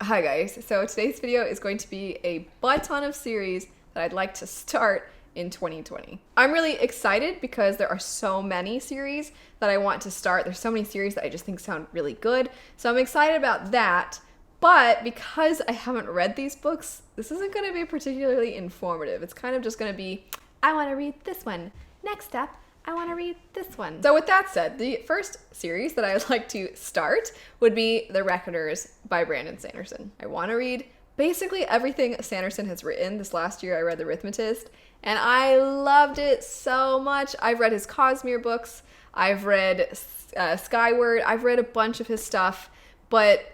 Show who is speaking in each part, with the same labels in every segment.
Speaker 1: Hi guys, so today's video is going to be a butt ton of series that I'd like to start in 2020. I'm really excited because there are so many series that I want to start. There's so many series that I just think sound really good. So I'm excited about that. But because I haven't read these books, this isn't going to be particularly informative. It's kind of just going to be, I want to read this one. Next up, I want to read this one. So with that said, the first series that I would like to start would be The Reckoners by Brandon Sanderson. I want to read basically everything Sanderson has written. This last year I read The Arithmetist, and I loved it so much. I've read his Cosmere books, I've read Skyward, I've read a bunch of his stuff, but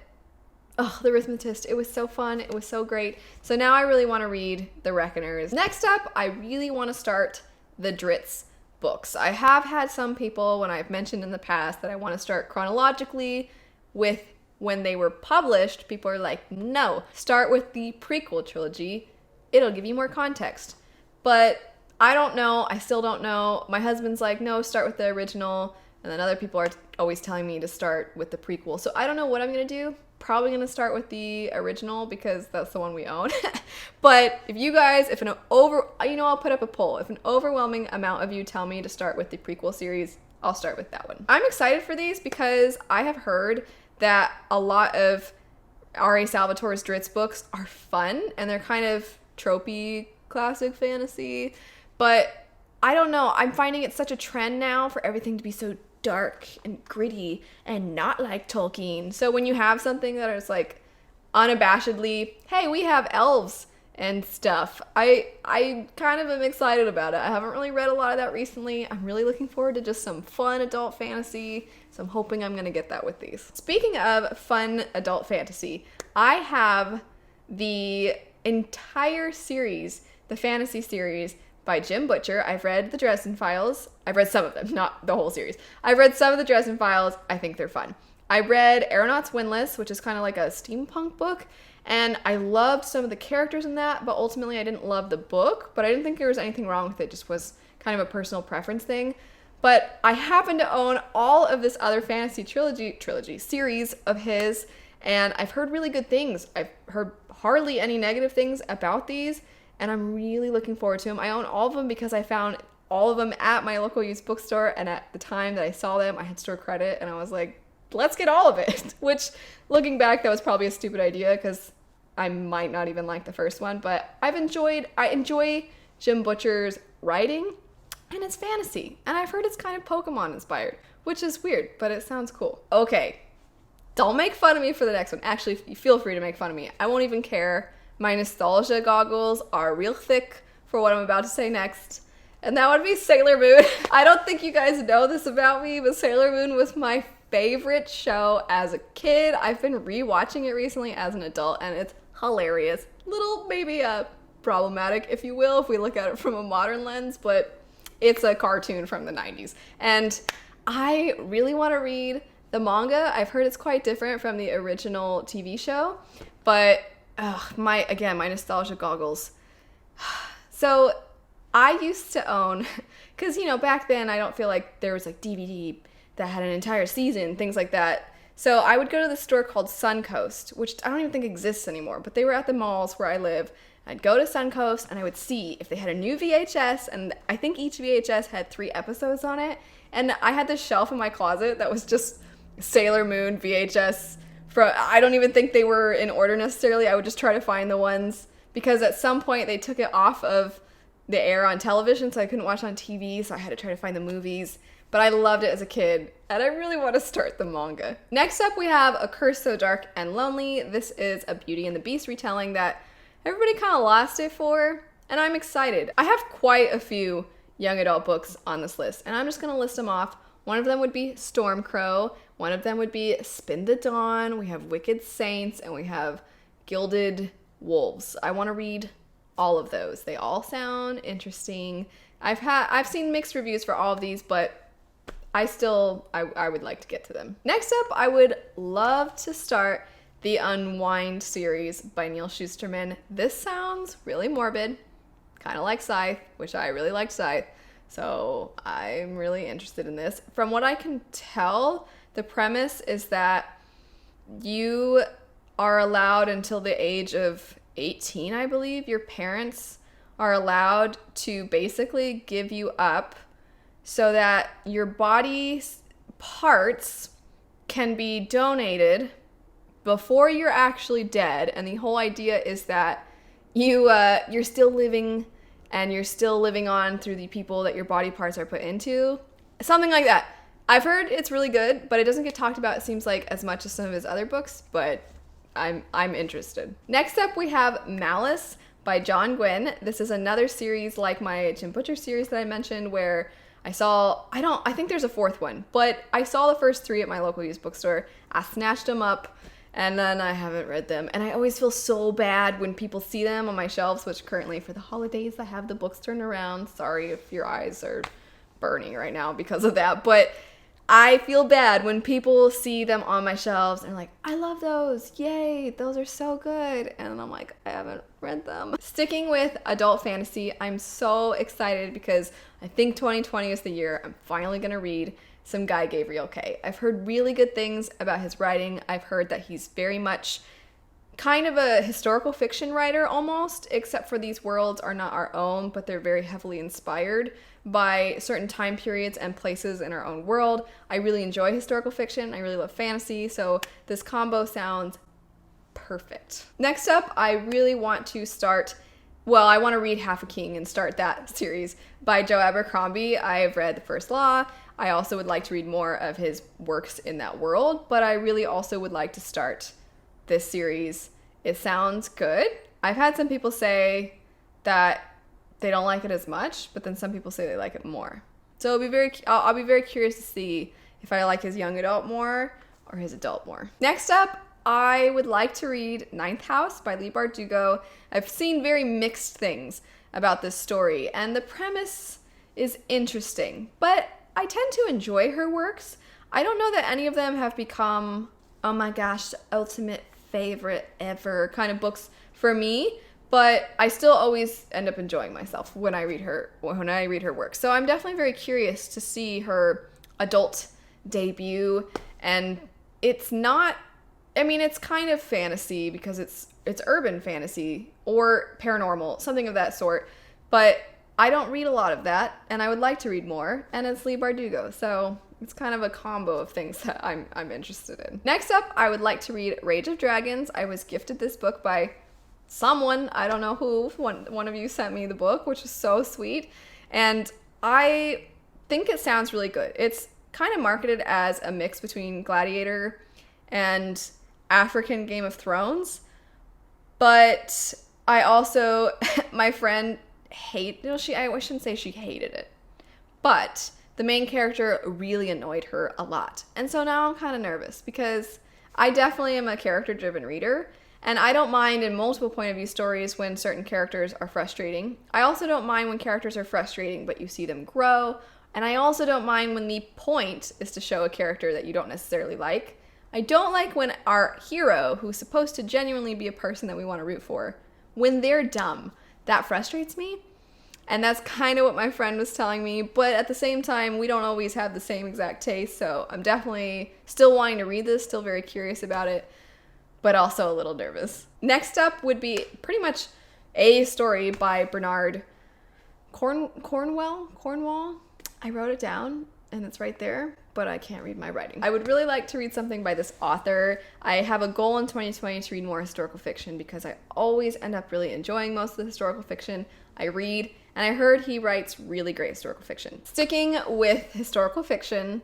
Speaker 1: The Arithmetist, it was so fun, it was so great. So now I really want to read The Reckoners. Next up, I really want to start the Drizzt books. I have had some people, when I've mentioned in the past that I want to start chronologically with when they were published, people are like, no, start with the prequel trilogy. It'll give you more context. But I don't know. I still don't know. My husband's like, no, start with the original. And then other people are always telling me to start with the prequel. So I don't know what I'm going to do. Probably going to start with the original because that's the one we own. But if you guys, I'll put up a poll. If an overwhelming amount of you tell me to start with the prequel series, I'll start with that one. I'm excited for these because I have heard that a lot of R.A. Salvatore's Drizzt books are fun and they're kind of tropey classic fantasy. But I don't know. I'm finding it such a trend now for everything to be so dark and gritty and not like Tolkien. So when you have something that is like unabashedly, hey, we have elves and stuff, I kind of am excited about it. I haven't really read a lot of that recently. I'm really looking forward to just some fun adult fantasy, so I'm hoping I'm gonna get that with these. Speaking of fun adult fantasy, I have the entire series, the fantasy series by Jim Butcher. I've read the Dresden Files. I've read some of them, not the whole series. I've read some of the Dresden Files. I think they're fun. I read Aeronauts Windless, which is kind of like a steampunk book, and I loved some of the characters in that, but ultimately I didn't love the book, but I didn't think there was anything wrong with it. It just was kind of a personal preference thing. But I happen to own all of this other fantasy trilogy series of his, and I've heard really good things. I've heard hardly any negative things about these, and I'm really looking forward to them. I own all of them because I found all of them at my local used bookstore, and at the time that I saw them, I had store credit, and I was like, let's get all of it. Which, looking back, that was probably a stupid idea because I might not even like the first one, but I enjoy Jim Butcher's writing, and it's fantasy, and I've heard it's kind of Pokemon inspired, which is weird, but it sounds cool. Okay, don't make fun of me for the next one. Actually, feel free to make fun of me. I won't even care. My nostalgia goggles are real thick for what I'm about to say next, and that would be Sailor Moon. I don't think you guys know this about me, but Sailor Moon was my favorite show as a kid. I've been rewatching it recently as an adult, and it's hilarious. Little maybe problematic, if you will, if we look at it from a modern lens, but it's a cartoon from the 90s. And I really want to read the manga. I've heard it's quite different from the original TV show, but my nostalgia goggles. So I used to own, because back then I don't feel like there was like DVD that had an entire season, things like that. So I would go to the store called Suncoast, which I don't even think exists anymore, but they were at the malls where I live. I'd go to Suncoast and I would see if they had a new VHS, and I think each VHS had 3 episodes on it. And I had this shelf in my closet that was just Sailor Moon VHS. I don't even think they were in order necessarily. I would just try to find the ones, because at some point they took it off of the air on television, so I couldn't watch on TV, so I had to try to find the movies. But I loved it as a kid, and I really want to start the manga. Next up, we have A Curse So Dark and Lonely. This is a Beauty and the Beast retelling that everybody kind of lost it for, and I'm excited. I have quite a few young adult books on this list, and I'm just going to list them off. One of them would be Stormcrow. One of them would be Spin the Dawn. We have Wicked Saints, and we have Gilded Wolves. I want to read all of those. They all sound interesting. I've seen mixed reviews for all of these, but I would like to get to them. Next up, I would love to start the Unwind series by Neil Shusterman. This sounds really morbid, kind of like Scythe, which I really liked Scythe. So I'm really interested in this. From what I can tell, the premise is that you are allowed until the age of 18, I believe. Your parents are allowed to basically give you up so that your body's parts can be donated before you're actually dead. And the whole idea is that you're still living, and you're still living on through the people that your body parts are put into. Something like that. I've heard it's really good, but it doesn't get talked about, it seems like, as much as some of his other books, but I'm interested. Next up, we have Malice by John Gwynne. This is another series like my Jim Butcher series that I mentioned, where I think there's a fourth one, but I saw the first 3 at my local used bookstore. I snatched them up, and then I haven't read them. And I always feel so bad when people see them on my shelves, which currently for the holidays, I have the books turned around. Sorry if your eyes are burning right now because of that, but I feel bad when people see them on my shelves and are like, I love those, yay, those are so good. And I'm like, I haven't read them. Sticking with adult fantasy, I'm so excited because I think 2020 is the year I'm finally gonna read some Guy Gabriel Kay. I've heard really good things about his writing. I've heard that he's very much kind of a historical fiction writer almost, except for these worlds are not our own, but they're very heavily inspired by certain time periods and places in our own world. I really enjoy historical fiction. I really love fantasy, so this combo sounds perfect. Next up, I really want to I want to read Half a King and start that series by Joe Abercrombie. I've read The First Law. I also would like to read more of his works in that world, but I really also would like to start this series. It sounds good. I've had some people say that they don't like it as much, but then some people say they like it more. So I'll be very curious to see if I like his young adult more or his adult more. Next up, I would like to read Ninth House by Leigh Bardugo. I've seen very mixed things about this story, and the premise is interesting, but I tend to enjoy her works. I don't know that any of them have become, oh my gosh, the ultimate favorite ever kind of books for me, but I still always end up enjoying myself when I read her work. So I'm definitely very curious to see her adult debut, and it's kind of fantasy because it's urban fantasy or paranormal, something of that sort, but I don't read a lot of that, and I would like to read more, and it's Leigh Bardugo, so it's kind of a combo of things that I'm interested in. Next up, I would like to read Rage of Dragons. I was gifted this book by someone, I don't know who. One of you sent me the book, which is so sweet, and I think it sounds really good. It's kind of marketed as a mix between Gladiator and African Game of Thrones, but I also, my friend I shouldn't say she hated it, but the main character really annoyed her a lot. And so now I'm kind of nervous because I definitely am a character-driven reader, and I don't mind in multiple point of view stories when certain characters are frustrating. I also don't mind when characters are frustrating, but you see them grow. And I also don't mind when the point is to show a character that you don't necessarily like. I don't like when our hero, who's supposed to genuinely be a person that we want to root for, when they're dumb. That frustrates me. And that's kind of what my friend was telling me. But at the same time, we don't always have the same exact taste. So I'm definitely still wanting to read this, still very curious about it, but also a little nervous. Next up would be pretty much a story by Bernard Cornwall. I wrote it down and it's right there, but I can't read my writing. I would really like to read something by this author. I have a goal in 2020 to read more historical fiction because I always end up really enjoying most of the historical fiction I read, and I heard he writes really great historical fiction. Sticking with historical fiction,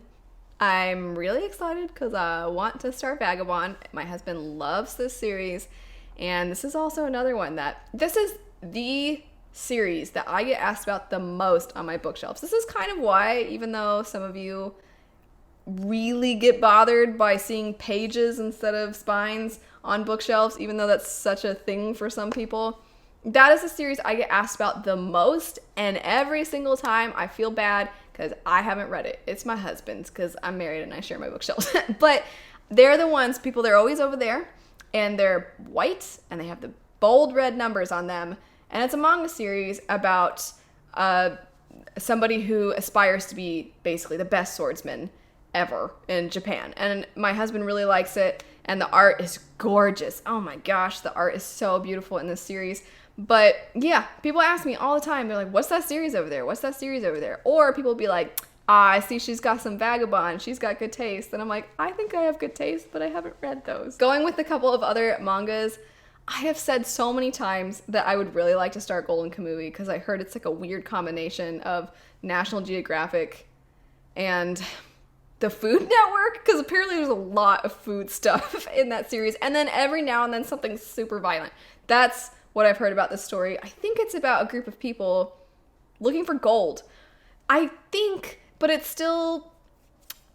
Speaker 1: I'm really excited because I want to start Vagabond. My husband loves this series, and this is also another one this is the series that I get asked about the most on my bookshelves. This is kind of why, even though some of you really get bothered by seeing pages instead of spines on bookshelves, even though that's such a thing for some people, that is a series I get asked about the most, and every single time I feel bad because I haven't read it. It's my husband's because I'm married and I share my bookshelves. But they're the ones, they're always over there, and they're white, and they have the bold red numbers on them, and it's a manga series about somebody who aspires to be basically the best swordsman ever in Japan. And my husband really likes it, and the art is gorgeous. Oh my gosh, the art is so beautiful in this series. But yeah, people ask me all the time, they're like, what's that series over there? What's that series over there? Or people will be like, I see she's got some Vagabond, she's got good taste. And I'm like, I think I have good taste, but I haven't read those. Going with a couple of other mangas, I have said so many times that I would really like to start Golden Kamui because I heard it's like a weird combination of National Geographic and the Food Network, because apparently there's a lot of food stuff in that series, and then every now and then something super violent. That's what I've heard about this story. I think it's about a group of people looking for gold. I think, but it's still,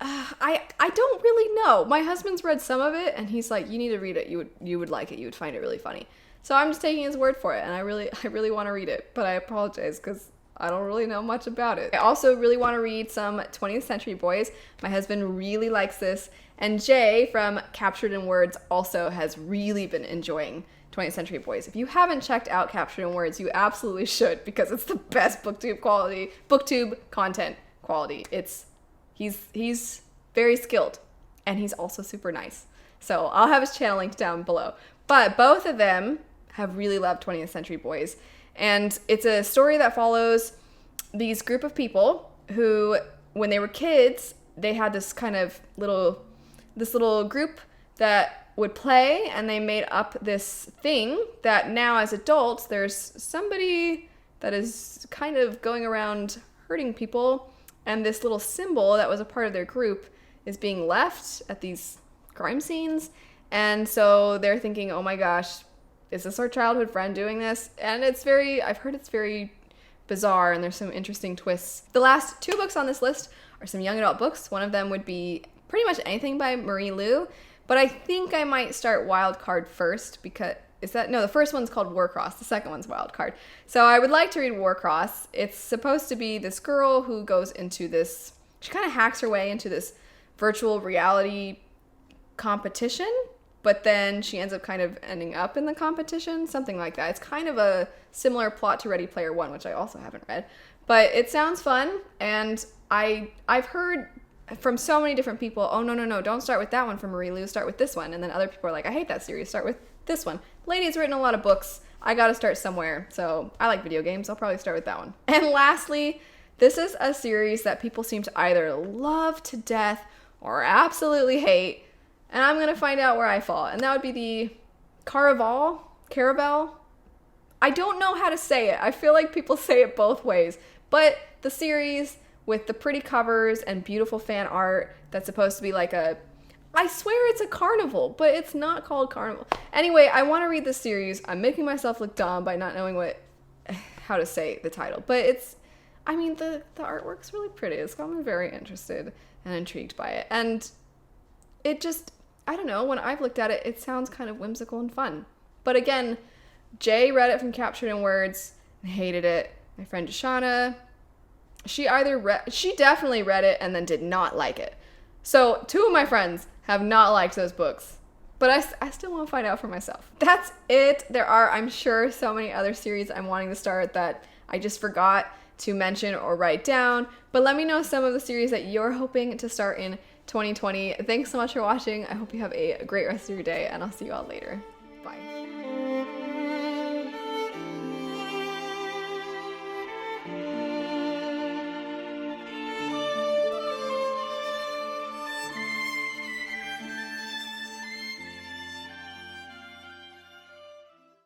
Speaker 1: I don't really know. My husband's read some of it, and he's like, you need to read it. You would like it. You would find it really funny. So I'm just taking his word for it, and I really want to read it, but I apologize because I don't really know much about it. I also really want to read some 20th Century Boys. My husband really likes this, and Jay from Captured in Words also has really been enjoying 20th Century Boys. If you haven't checked out Captured in Words, you absolutely should, because it's the best booktube content quality. He's very skilled, and he's also super nice. So I'll have his channel linked down below. But both of them have really loved 20th Century Boys. And it's a story that follows these group of people who, when they were kids, they had this kind of little group that would play, and they made up this thing that now as adults, there's somebody that is kind of going around hurting people, and this little symbol that was a part of their group is being left at these crime scenes. And so they're thinking, oh my gosh, is this our childhood friend doing this? And I've heard it's very bizarre, and there's some interesting twists. The last 2 books on this list are some young adult books. One of them would be pretty much anything by Marie Lu, but I think I might start Wild Card first, because the first one's called Warcross, the second one's Wild Card. So I would like to read Warcross. It's supposed to be this girl who goes into this, she kind of hacks her way into this virtual reality competition, but then she ends up kind of ending up in the competition, something like that. It's kind of a similar plot to Ready Player One, which I also haven't read. But it sounds fun, and I've heard from so many different people, oh, no, don't start with that one from Marie Lu, start with this one. And then other people are like, I hate that series, start with this one. Lady's written a lot of books. I gotta start somewhere. So I like video games. I'll probably start with that one. And lastly, this is a series that people seem to either love to death or absolutely hate. And I'm going to find out where I fall. And that would be the Car of All Karabell. I don't know how to say it. I feel like people say it both ways. But the series with the pretty covers and beautiful fan art that's supposed to be like I swear it's a carnival, but it's not called Carnival. Anyway, I want to read this series. I'm making myself look dumb by not knowing how to say the title. But the artwork's really pretty. It's got me very interested and intrigued by it. And it just, I don't know, when I've looked at it, it sounds kind of whimsical and fun. But again, Jay read it from Captured in Words and hated it. My friend Deshauna, she definitely read it and then did not like it. So 2 of my friends have not liked those books, but I still want to find out for myself. That's it. There are, I'm sure, so many other series I'm wanting to start that I just forgot to mention or write down, but let me know some of the series that you're hoping to start in 2020. Thanks so much for watching. I hope you have a great rest of your day, and I'll see you all later. Bye.